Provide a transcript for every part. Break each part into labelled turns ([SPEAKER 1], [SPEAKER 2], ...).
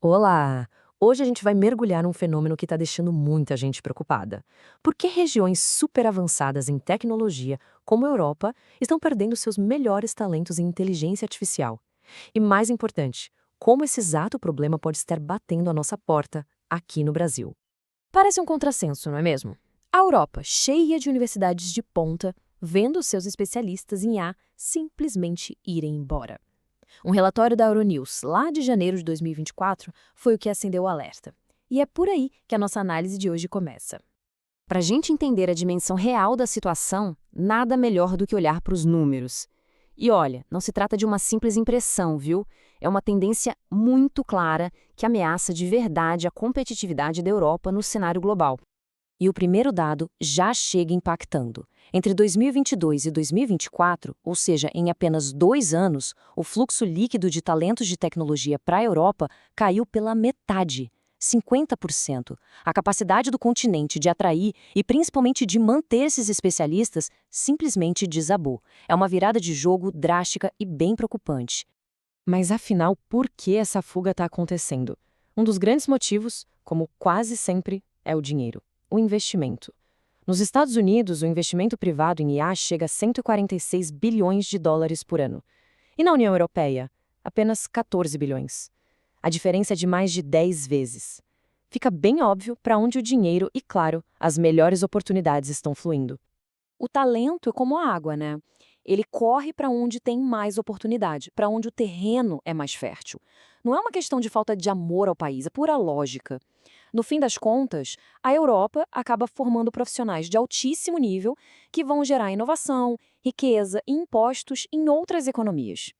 [SPEAKER 1] Olá! Hoje a gente vai mergulhar num fenômeno que está deixando muita gente preocupada. Por que regiões super avançadas em tecnologia, como a Europa, estão perdendo seus melhores talentos em inteligência artificial? E mais importante, como esse exato problema pode estar batendo a nossa porta aqui no Brasil?
[SPEAKER 2] Parece um contrassenso, não é mesmo? A Europa, cheia de universidades de ponta, vendo seus especialistas em IA simplesmente irem embora. Um relatório da Euronews, lá de janeiro de 2024, foi o que acendeu o alerta. E é por aí que a nossa análise de hoje começa. Para a gente entender a dimensão real da situação, nada melhor do que olhar para os números. E olha, não se trata de uma simples impressão, viu? É uma tendência muito clara que ameaça de verdade a competitividade da Europa no cenário global.
[SPEAKER 1] E o primeiro dado já chega impactando. Entre 2022 e 2024, ou seja, em apenas 2 anos, o fluxo líquido de talentos de tecnologia para a Europa caiu pela metade, 50%. A capacidade do continente de atrair e principalmente de manter esses especialistas simplesmente desabou. É uma virada de jogo drástica e bem preocupante. Mas afinal, por que essa fuga está acontecendo? Um dos grandes motivos, como quase sempre, é o dinheiro, o investimento. Nos Estados Unidos, o investimento privado em IA chega a 146 bilhões de dólares por ano. E na União Europeia, apenas 14 bilhões. A diferença é de mais de 10 vezes. Fica bem óbvio para onde o dinheiro e, claro, as melhores oportunidades estão fluindo.
[SPEAKER 2] O talento é como a água, né? Ele corre para onde tem mais oportunidade, para onde o terreno é mais fértil. Não é uma questão de falta de amor ao país, é pura lógica. No fim das contas, a Europa acaba formando profissionais de altíssimo nível que vão gerar inovação, riqueza e impostos em outras economias.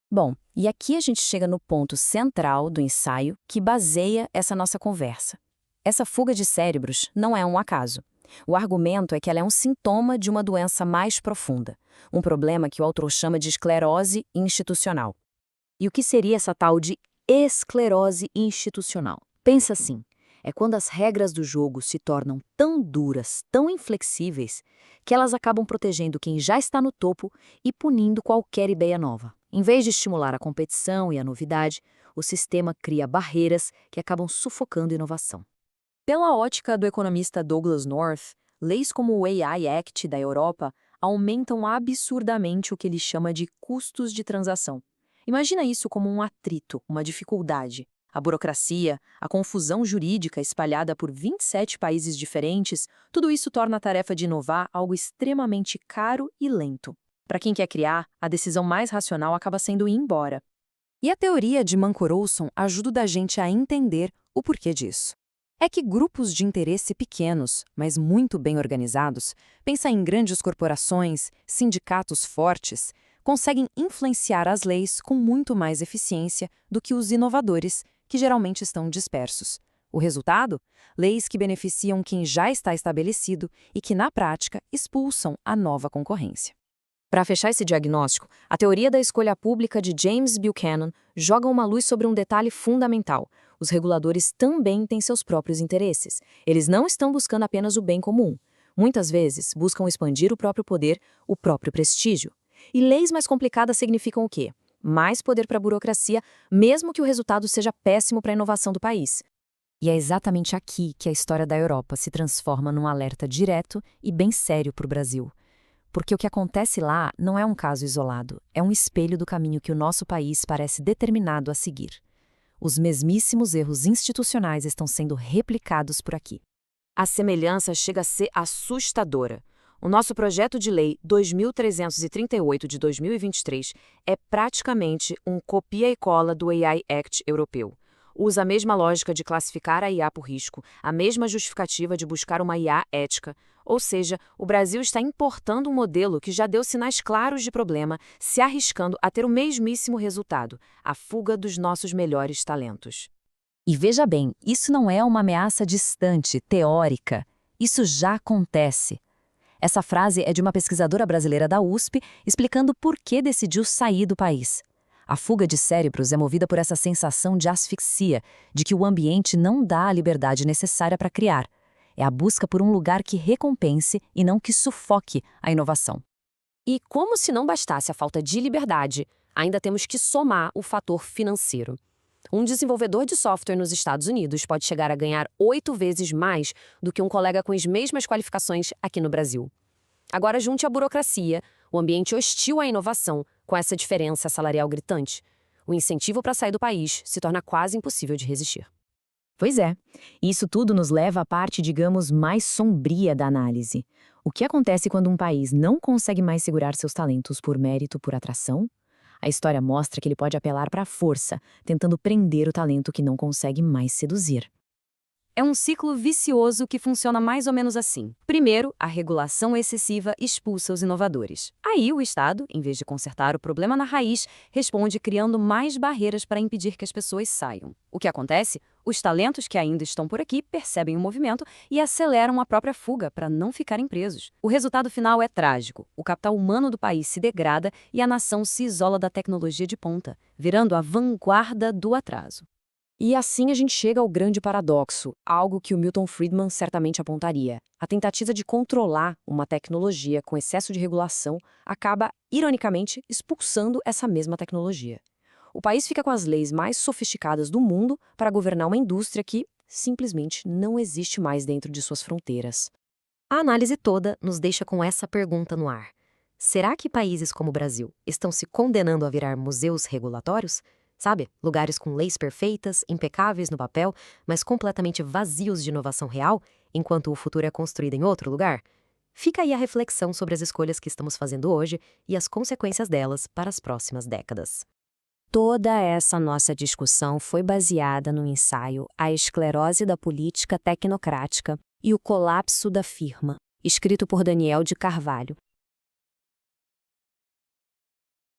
[SPEAKER 1] Bom, e aqui a gente chega no ponto central do ensaio que baseia essa nossa conversa. Essa fuga de cérebros não é um acaso. O argumento é que ela é um sintoma de uma doença mais profunda, um problema que o autor chama de esclerose institucional. E o que seria essa tal de esclerose institucional? Pensa assim, é quando as regras do jogo se tornam tão duras, tão inflexíveis, que elas acabam protegendo quem já está no topo e punindo qualquer ideia nova. Em vez de estimular a competição e a novidade, o sistema cria barreiras que acabam sufocando a inovação.
[SPEAKER 2] Pela ótica do economista Douglas North, leis como o AI Act da Europa aumentam absurdamente o que ele chama de custos de transação. Imagina isso como um atrito, uma dificuldade. A burocracia, a confusão jurídica espalhada por 27 países diferentes, tudo isso torna a tarefa de inovar algo extremamente caro e lento. Para quem quer criar, a decisão mais racional acaba sendo ir embora. E a teoria de Manco-Olson ajuda a gente a entender o porquê disso. É que grupos de interesse pequenos, mas muito bem organizados, pensa em grandes corporações, sindicatos fortes, conseguem influenciar as leis com muito mais eficiência do que os inovadores, que geralmente estão dispersos. O resultado? Leis que beneficiam quem já está estabelecido e que, na prática, expulsam a nova concorrência. Para fechar esse diagnóstico, a teoria da escolha pública de James Buchanan joga uma luz sobre um detalhe fundamental. Os reguladores também têm seus próprios interesses. Eles não estão buscando apenas o bem comum. Muitas vezes, buscam expandir o próprio poder, o próprio prestígio. E leis mais complicadas significam o quê? Mais poder para a burocracia, mesmo que o resultado seja péssimo para a inovação do país. E é exatamente aqui que a história da Europa se transforma num alerta direto e bem sério para o Brasil. Porque o que acontece lá não é um caso isolado, é um espelho do caminho que o nosso país parece determinado a seguir. Os mesmíssimos erros institucionais estão sendo replicados por aqui. A semelhança chega a ser assustadora. O nosso projeto de lei 2338 de 2023 é praticamente um copia e cola do AI Act europeu. Usa a mesma lógica de classificar a IA por risco, a mesma justificativa de buscar uma IA ética. Ou seja, o Brasil está importando um modelo que já deu sinais claros de problema, se arriscando a ter o mesmíssimo resultado, a fuga dos nossos melhores talentos.
[SPEAKER 1] E veja bem, isso não é uma ameaça distante, teórica. Isso já acontece. Essa frase é de uma pesquisadora brasileira da USP explicando por que decidiu sair do país. A fuga de cérebros é movida por essa sensação de asfixia, de que o ambiente não dá a liberdade necessária para criar. É a busca por um lugar que recompense e não que sufoque a inovação.
[SPEAKER 2] E como se não bastasse a falta de liberdade, ainda temos que somar o fator financeiro.
[SPEAKER 1] Um desenvolvedor de software nos Estados Unidos pode chegar a ganhar 8 vezes mais do que um colega com as mesmas qualificações aqui no Brasil. Agora junte a burocracia, o ambiente hostil à inovação, com essa diferença salarial gritante. O incentivo para sair do país se torna quase impossível de resistir.
[SPEAKER 2] Pois é, isso tudo nos leva à parte, digamos, mais sombria da análise. O que acontece quando um país não consegue mais segurar seus talentos por mérito, por atração? A história mostra que ele pode apelar para a força, tentando prender o talento que não consegue mais seduzir.
[SPEAKER 1] É um ciclo vicioso que funciona mais ou menos assim. Primeiro, a regulação excessiva expulsa os inovadores. Aí, o Estado, em vez de consertar o problema na raiz, responde criando mais barreiras para impedir que as pessoas saiam. O que acontece? Os talentos que ainda estão por aqui percebem o movimento e aceleram a própria fuga para não ficarem presos. O resultado final é trágico. O capital humano do país se degrada e a nação se isola da tecnologia de ponta, virando a vanguarda do atraso. E assim a gente chega ao grande paradoxo, algo que o Milton Friedman certamente apontaria. A tentativa de controlar uma tecnologia com excesso de regulação acaba, ironicamente, expulsando essa mesma tecnologia. O país fica com as leis mais sofisticadas do mundo para governar uma indústria que, simplesmente, não existe mais dentro de suas fronteiras. A análise toda nos deixa com essa pergunta no ar. Será que países como o Brasil estão se condenando a virar museus regulatórios? Sabe, lugares com leis perfeitas, impecáveis no papel, mas completamente vazios de inovação real, enquanto o futuro é construído em outro lugar? Fica aí a reflexão sobre as escolhas que estamos fazendo hoje e as consequências delas para as próximas décadas. Toda essa nossa discussão foi baseada no ensaio A Esclerose da Política Tecnocrática e o Colapso da Firma, escrito por Daniel de Carvalho,